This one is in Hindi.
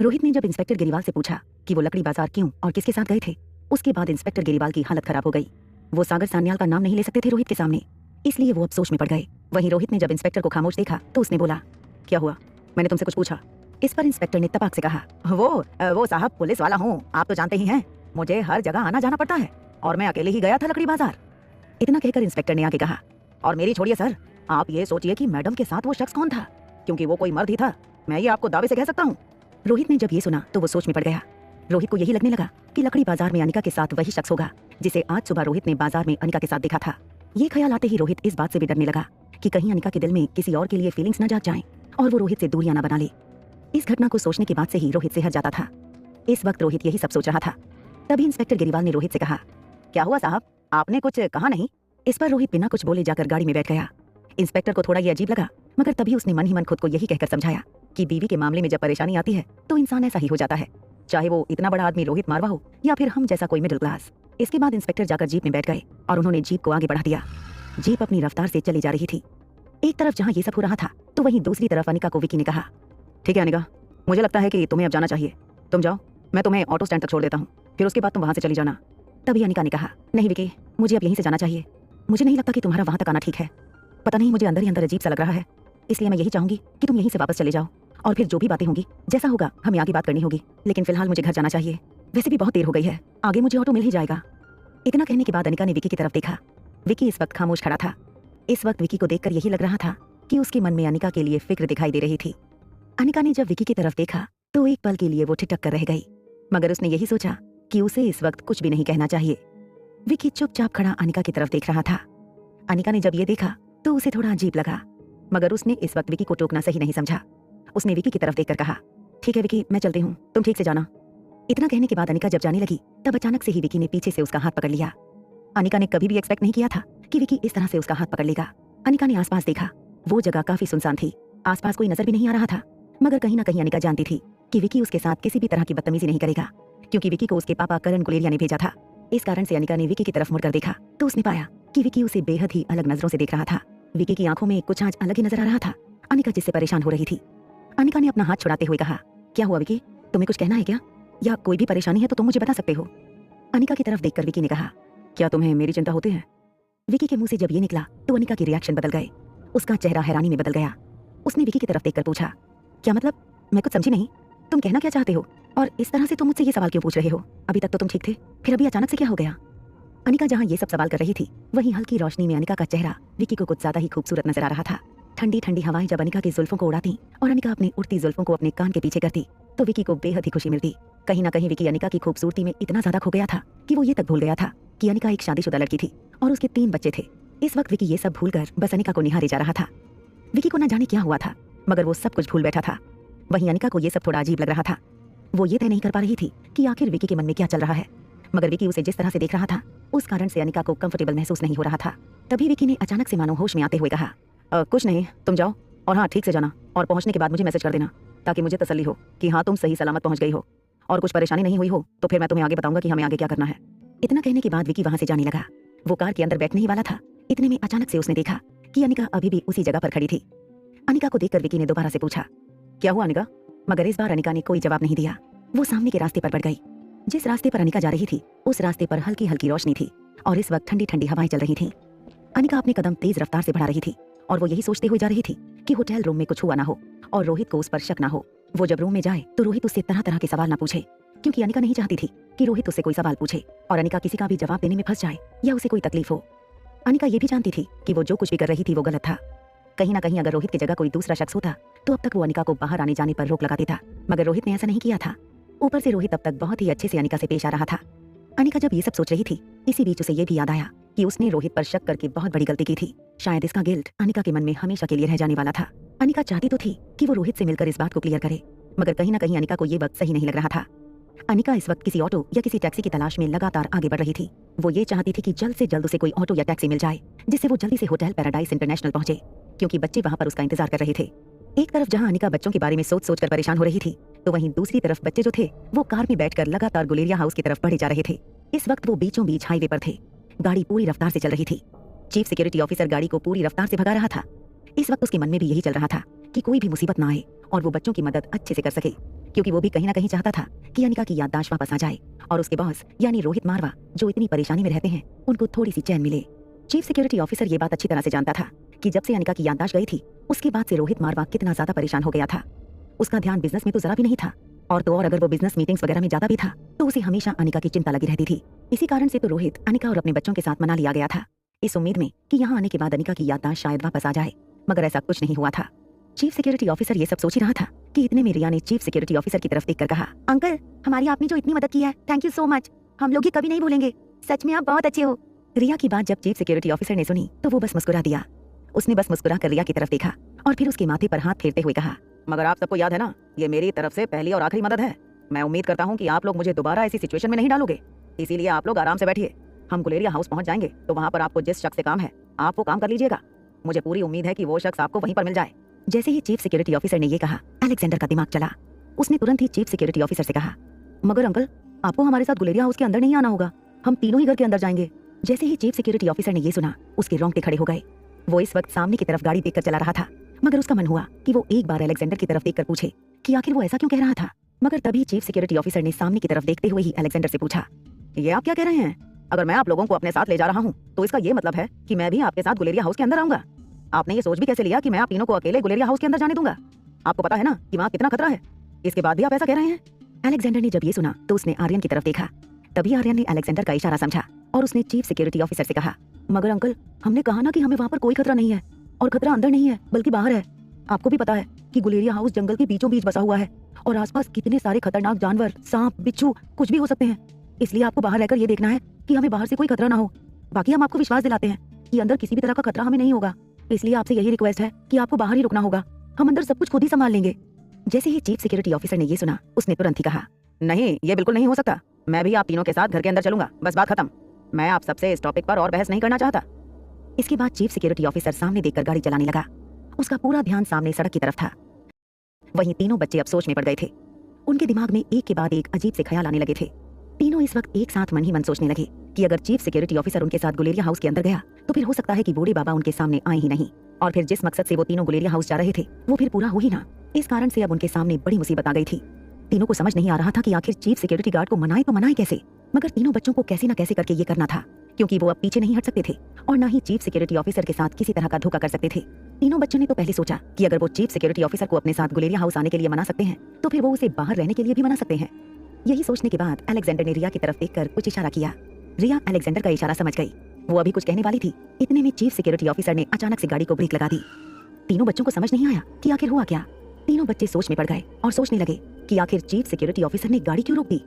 रोहित ने जब इंस्पेक्टर गिरीवाल से पूछा कि वो लकड़ी बाजार क्यों और किसके साथ गए थे, उसके बाद इंस्पेक्टर गिरीवाल की हालत खराब हो गई। वो सागर सान्याल का नाम नहीं ले सकते थे रोहित के सामने, इसलिए वो अब सोच में पड़ गए। वहीं रोहित ने जब इंस्पेक्टर को खामोश देखा तो उसने बोला, क्या हुआ, मैंने तुमसे कुछ पूछा? इस पर इंस्पेक्टर ने तपाक से कहा, वो साहब पुलिस वाला हूँ, आप तो जानते ही हैं, मुझे हर जगह आना जाना पड़ता है और मैं अकेले ही गया था लकड़ी बाजार। इतना कहकर इंस्पेक्टर ने आगे कहा, और मेरी छोड़िए सर, आप ये सोचिए कि मैडम के साथ वो शख्स कौन था, क्योंकि वो कोई मर्द ही था, मैं ये आपको दावे से कह सकता हूँ। रोहित ने जब ये सुना तो वो सोच में पड़ गया। रोहित को यही लगने लगा कि लकड़ी बाजार में अनिका के साथ वही शख्स होगा जिसे आज सुबह रोहित ने बाजार में अनिका के साथ देखा था। ये ख्याल आते ही रोहित इस बात से भी डरने लगा कि कहीं अनिका के दिल में किसी और के लिए फीलिंग्स न जाग जाएं और वो रोहित से दूरियां न बना ले। इस घटना को सोचने के बाद से ही रोहित से हट जाता था। इस वक्त रोहित यही सब सोच रहा था। तभी इंस्पेक्टर गिरीवाल ने रोहित से कहा, क्या हुआ साहब, आपने कुछ कहा नहीं? इस पर रोहित बिना कुछ बोले जाकर गाड़ी में बैठ गया। इंस्पेक्टर को थोड़ा ये अजीब लगा, मगर तभी उसने मन ही मन खुद को यही कहकर समझाया कि बीवी के मामले में जब परेशानी आती है तो इंसान ऐसा ही हो जाता है, चाहे वो इतना बड़ा आदमी रोहित मारवा हो या फिर हम जैसा कोई मिडिल क्लास। इसके बाद इंस्पेक्टर जाकर जीप में बैठ गए और उन्होंने जीप को आगे बढ़ा दिया। जीप अपनी रफ्तार से चली जा रही थी। एक तरफ जहाँ ये सब हो रहा था तो वहीं दूसरी तरफ अनिका को विकी ने कहा, ठीक है अनिका, मुझे लगता है कि तुम्हें अब जाना चाहिए, तुम जाओ, मैं तुम्हें ऑटो स्टैंड तक छोड़ देता हूँ, फिर उसके बाद तुम वहाँ से चली जाना। तभी अनिका ने कहा, नहीं विकी, मुझे अब यहीं से जाना चाहिए, मुझे नहीं लगता कि तुम्हारा वहाँ तक आना ठीक है, पता नहीं मुझे अंदर ही अंदर अजीब सा लग रहा है, इसलिए मैं यही चाहूंगी कि तुम यहीं से वापस चले जाओ और फिर जो भी बातें होंगी, जैसा होगा हमें आगे बात करनी होगी, लेकिन फिलहाल मुझे घर जाना चाहिए, वैसे भी बहुत देर हो गई है, आगे मुझे ऑटो मिल ही जाएगा। इतना कहने के बाद अनिका ने विकी की तरफ देखा। विकी इस वक्त खामोश खड़ा था। इस वक्त विकी को देखकर यही लग रहा था कि उसके मन में अनिका के लिए फिक्र दिखाई दे रही थी। अनिका ने जब विकी की तरफ देखा तो एक पल के लिए वो ठिठक कर रह गई, मगर उसने यही सोचा कि उसे इस वक्त कुछ भी नहीं कहना चाहिए। विकी चुपचाप खड़ा अनिका की तरफ देख रहा था। अनिका ने जब ये देखा तो उसे थोड़ा अजीब लगा, मगर उसने इस वक्त विकी को टोकना सही नहीं समझा। उसने विकी की तरफ देखकर कहा, ठीक है विकी, मैं चलती हूँ, तुम ठीक से जाना। इतना कहने के बाद अनिका जब जाने लगी तब अचानक से ही विकी ने पीछे से उसका हाथ पकड़ लिया। अनिका ने कभी भी एक्सपेक्ट नहीं किया था कि विकी इस तरह से उसका हाथ पकड़ लेगा। अनिका ने आसपास देखा, वो जगह काफी सुनसान थी, आसपास कोई नजर भी नहीं आ रहा था, मगर कहीं ना कहीं अनिका जानती थी कि विकी उसके साथ किसी भी तरह की बदतमीजी नहीं करेगा, क्योंकि विकी को उसके पापा करण गुलेरिया ने भेजा था। इस कारण से अनिका ने विकी की तरफ मुड़कर देखा तो उसने पाया कि विकी उसे बेहद ही अलग नजरों से देख रहा था। विकी की आंखों में कुछ आज अलग ही नजर आ रहा था। अनिका जिससे परेशान हो रही थी। अनिका ने अपना हाथ छुड़ाते हुए कहा, क्या हुआ विकी, तुम्हें कुछ कहना है क्या, या कोई भी परेशानी है तो तुम मुझे बता सकते हो। अनिका की तरफ देखकर विकी ने कहा, क्या तुम्हें मेरी चिंता होती है? विकी के मुंह से जब ये निकला तो अनिका की रिएक्शन बदल गए, उसका चेहरा हैरानी में बदल गया। उसने विकी की तरफ देखकर पूछा, क्या मतलब, मैं कुछ समझी नहीं, तुम कहना क्या चाहते हो, और इस तरह से तुम मुझसे ये सवाल क्यों पूछ रहे हो? अभी तक तो तुम ठीक थे, फिर अभी अचानक से क्या हो गया? अनिका जहाँ ये सब सवाल कर रही थी वहीं हल्की रोशनी में अनिका का चेहरा विकी को कुछ ज्यादा ही खूबसूरत नजर आ रहा था। ठंडी ठंडी हवाएं जब अनिका की जुल्फों को उड़ाती और अनिका अपनी उड़ती जुल्फों को अपने कान के पीछे करती तो विकी को बेहद ही खुशी मिलती। कहीं ना कहीं विकी अनिका की खूबसूरती में इतना ज्यादा खो गया था कि वो ये तक भूल गया था कि अनिका एक शादीशुदा लड़की थी और उसके 3 बच्चे थे। इस वक्त विकी ये सब भूलकर बस अनिका को निहारे जा रहा था। विकी को न जाने क्या हुआ था, मगर वो सब कुछ भूल बैठा था। वहीं अनिका को ये सब थोड़ा अजीब लग रहा था। वो ये तय नहीं कर पा रही थी कि आखिर विकी के मन में क्या चल रहा है, मगर विकी उसे जिस तरह से देख रहा था उस कारण से अनिका को कंफर्टेबल महसूस नहीं हो रहा था। तभी विकी ने अचानक से मानो होश में आते हुए कहा, कुछ नहीं, तुम जाओ, और हाँ ठीक से जाना, और पहुंचने के बाद मुझे मैसेज कर देना ताकि मुझे तसल्ली हो कि हाँ तुम सही सलामत पहुंच गई हो, और कुछ परेशानी नहीं हुई हो तो फिर मैं तुम्हें आगे बताऊंगा कि हमें आगे क्या करना है। इतना कहने के बाद विकी वहां से जाने लगा। वो कार के अंदर बैठने ही वाला था, इतने में अचानक से उसने देखा कि अनिका अभी भी उसी जगह पर खड़ी थी। अनिका को देखकर विकी ने दोबारा से पूछा, क्या हुआ अनिका? मगर इस बार अनिका ने कोई जवाब नहीं दिया। वो सामने के रास्ते पर बढ़ गई। जिस रास्ते पर अनिका जा रही थी उस रास्ते पर हल्की हल्की रोशनी थी और इस वक्त ठंडी ठंडी हवाएं चल रही थी। अनिका अपने कदम तेज रफ्तार से बढ़ा रही थी और वो यही सोचते हुए जा रही थी कि होटल रूम में कुछ हुआ ना हो और रोहित को उस पर शक ना हो। वो जब रूम में जाए तो रोहित उससे तरह तरह के सवाल ना पूछे, क्योंकि अनिका नहीं चाहती थी कि रोहित उससे कोई सवाल पूछे और अनिका किसी का भी जवाब देने में फंस जाए या उसे कोई तकलीफ हो। अनिका ये भी जानती थी कि वो जो कुछ भी कर रही थी वो गलत था। कहीं ना कहीं अगर रोहित की जगह कोई दूसरा शख्स होता तो अब तक वो अनिका को बाहर आने जाने पर रोक लगा देता, मगर रोहित ने ऐसा नहीं किया था। ऊपर से रोहित अब तक बहुत ही अच्छे से अनिका से पेश आ रहा था। अनिका जब ये सब सोच रही थी इसी बीच उसे ये भी याद आया कि उसने रोहित पर शक करके बहुत बड़ी गलती की थी। शायद इसका गिल्ट अनिका के मन में हमेशा के लिए रह जाने वाला था। अनिका चाहती तो थी कि वो रोहित से मिलकर इस बात को क्लियर करे, मगर कहीं ना कहीं अनिका को ये वक्त सही नहीं लग रहा था। अनिका इस वक्त किसी ऑटो या किसी टैक्सी की तलाश में लगातार आगे बढ़ रही थी। वो ये चाहती थी कि जल्द से जल्द उसे कोई ऑटो या टैक्सी मिल जाए जिससे वो जल्दी से होटल पैराडाइज इंटरनेशनल पहुंचे, क्योंकि बच्चे वहां पर उसका इंतजार कर रहे थे। एक तरफ जहां अनिका बच्चों के बारे में सोच सोच कर परेशान हो रही थी तो वहीं दूसरी तरफ बच्चे जो थे वो कार में बैठकर लगातार गुलेरिया हाउस की तरफ बढ़े जा रहे थे। इस वक्त वो बीचों बीच हाईवे पर थे। गाड़ी पूरी रफ्तार से चल रही थी। चीफ सिक्योरिटी ऑफिसर गाड़ी को पूरी रफ्तार से भगा रहा था। इस वक्त उसके मन में भी यही चल रहा था कि कोई भी मुसीबत ना आए और वो बच्चों की मदद अच्छे से कर सके, क्योंकि वो भी कहीं ना कहीं चाहता था कि अनिका की याददाश्त वापस आ जाए और उसके बॉस यानी रोहित मारवा जो इतनी परेशानी में रहते हैं उनको थोड़ी सी चैन मिले। चीफ सिक्योरिटी ऑफिसर ये बात अच्छी तरह से जानता था कि जब से अनिका की याददाश्त गई थी उसके बाद से रोहित मारवा कितना ज्यादा परेशान हो गया था। उसका ध्यान बिजनेस में तो जरा भी नहीं था, और तो और अगर वो बिजनेस मीटिंग्स वगैरह में जाता भी था तो उसे हमेशा अनिका की चिंता लगी रहती थी। इसी कारण से तो रोहित अनिका और अपने बच्चों के साथ मना लिया गया था, इस उम्मीद में कि यहाँ आने के बाद अनिका की याददाश्त शायद वापस आ जाए, मगर ऐसा कुछ नहीं हुआ था। चीफ सिक्योरिटी ऑफिसर ये सब सोच ही रहा था कि इतने में रिया ने चीफ सिक्योरिटी ऑफिसर की तरफ देखकर कहा, अंकल हमारी आपने जो इतनी मदद की है, थैंक यू सो मच, हम लोग ये कभी नहीं भूलेंगे, सच में आप बहुत अच्छे हो। रिया की बात जब चीफ सिक्योरिटी ऑफिसर ने सुनी तो वो बस मुस्कुरा दिया। उसने बस मुस्कुरा कर रिया की तरफ देखा और फिर उसके माथे पर हाथ फेरते हुए कहा, मगर आप सबको याद है ना, ये मेरी तरफ से पहली और आखिरी मदद है। मैं उम्मीद करता हूँ कि आप लोग मुझे दोबारा ऐसी सिचुएशन में नहीं डालोगे, इसीलिए आप लोग आराम से बैठिए। हम गुलेरिया हाउस पहुंच जाएंगे तो वहाँ पर आपको जिस शख्स से काम है आप वो काम कर लीजिएगा। मुझे पूरी उम्मीद है कि वो शख्स आपको वहीं पर मिल जाए। जैसे ही चीफ सिक्योरिटी ऑफिसर ने ये कहा, अलेक्जेंडर का दिमाग चला। उसने तुरंत ही चीफ सिक्योरिटी ऑफिसर से कहा, मगर अंकल आपको हमारे साथ गुलेरिया हाउस के अंदर नहीं आना होगा, हम तीनों ही घर के अंदर जाएंगे। जैसे ही चीफ सिक्योरिटी ऑफिसर ने ये सुना उसके रोंगटे खड़े हो गए। वो इस वक्त सामने की तरफ गाड़ी देखकर चला रहा था, मगर उसका मन हुआ कि वो एक बार अलेक्जेंडर की तरफ देखकर पूछे कि आखिर वो ऐसा क्यों कह रहा था। मगर तभी चीफ सिक्योरिटी ऑफिसर ने सामने की तरफ देखते हुए ही अलेक्जेंडर से पूछा, ये आप क्या कह रहे हैं? अगर मैं आप लोगों को अपने साथ ले जा रहा हूँ तो इसका ये मतलब है कि मैं भी आपके साथ गुलेरिया हाउस के अंदर आऊंगा। आपने ये सोच भी कैसे लिया कि मैं आप तीनों को अकेले गुलेरिया हाउस के अंदर जाने दूंगा? आपको पता है ना कि वहाँ कितना खतरा है, इसके बाद भी आप ऐसा कह रहे हैं? अलेक्जेंडर ने जब ये सुना तो उसने आर्यन की तरफ देखा। तभी आर्यन ने अलेक्जेंडर का इशारा समझा और उसने चीफ सिक्योरिटी ऑफिसर से कहा, मगर अंकल हमने कहा ना कि हमें वहाँ पर कोई खतरा नहीं है, और खतरा अंदर नहीं है बल्कि बाहर है। आपको भी पता है कि गुलेरिया हाउस जंगल के बीचों बीच बसा हुआ है और आसपास कितने सारे खतरनाक जानवर, सांप, बिच्छू कुछ भी हो सकते हैं। इसलिए आपको बाहर रहकर ये देखना है कि हमें बाहर से कोई खतरा ना हो। बाकी हम आपको विश्वास दिलाते हैं कि अंदर किसी भी तरह का खतरा हमें नहीं होगा, इसलिए आपसे यही रिक्वेस्ट है कि आपको बाहर ही रुकना होगा, हम अंदर सब कुछ खुद ही संभाल लेंगे। जैसे ही चीफ सिक्योरिटी ऑफिसर ने ये सुना उसने तुरंत ही कहा, नहीं ये बिल्कुल नहीं हो सकता, मैं भी आप तीनों के साथ घर के अंदर चलूंगा, बस बात खत्म। मैं आप सबसे इस टॉपिक पर और बहस नहीं करना चाहता। इसके बाद चीफ सिक्योरिटी ऑफिसर सामने देखकर गाड़ी चलाने लगा। उसका पूरा ध्यान सामने सड़क की तरफ था। वहीं तीनों बच्चे अब सोच में पड़ गए थे। उनके दिमाग में एक के बाद एक अजीब से ख्याल आने लगे थे। तीनों इस वक्त एक साथ मन ही मन सोचने लगे कि अगर चीफ सिक्योरिटी ऑफिसर उनके साथ गुलेरिया हाउस के अंदर गया तो फिर हो सकता है कि बूढ़े बाबा उनके सामने आए ही नहीं, और फिर जिस मकसद से वो तीनों गुलेरिया हाउस जा रहे थे वो फिर पूरा हो ही ना। इस कारण से अब उनके सामने बड़ी मुसीबत आ गई थी। तीनों को समझ नहीं आ रहा था कि आखिर चीफ सिक्योरिटी गार्ड को मनाए तो मनाए कैसे, मगर तीनों बच्चों को कैसे न कैसे करके ये करना था, क्योंकि वो अब पीछे नहीं हट सकते थे और ना ही चीफ सिक्योरिटी ऑफिसर के साथ किसी तरह का धोखा कर सकते थे। तीनों बच्चों ने तो पहले सोचा कि अगर वो चीफ सिक्योरिटी ऑफिसर को अपने साथ गुलेरिया हाउस आने के लिए मना सकते हैं तो फिर वो उसे बाहर रहने के लिए भी मना सकते हैं। यही सोचने के बाद अलेक्जेंडर ने रिया की तरफ देखकर कुछ इशारा किया। रिया अलेक्जेंडर का इशारा समझ गई। वो अभी कुछ कहने वाली थी, इतने में चीफ सिक्योरिटी ऑफिसर ने अचानक से गाड़ी को ब्रेक लगा दी। तीनों बच्चों को समझ नहीं आया कि आखिर हुआ क्या। तीनों बच्चे सोच में पड़ गए और सोचने लगे कि आखिर चीफ सिक्योरिटी ऑफिसर ने गाड़ी क्यों रोक दी।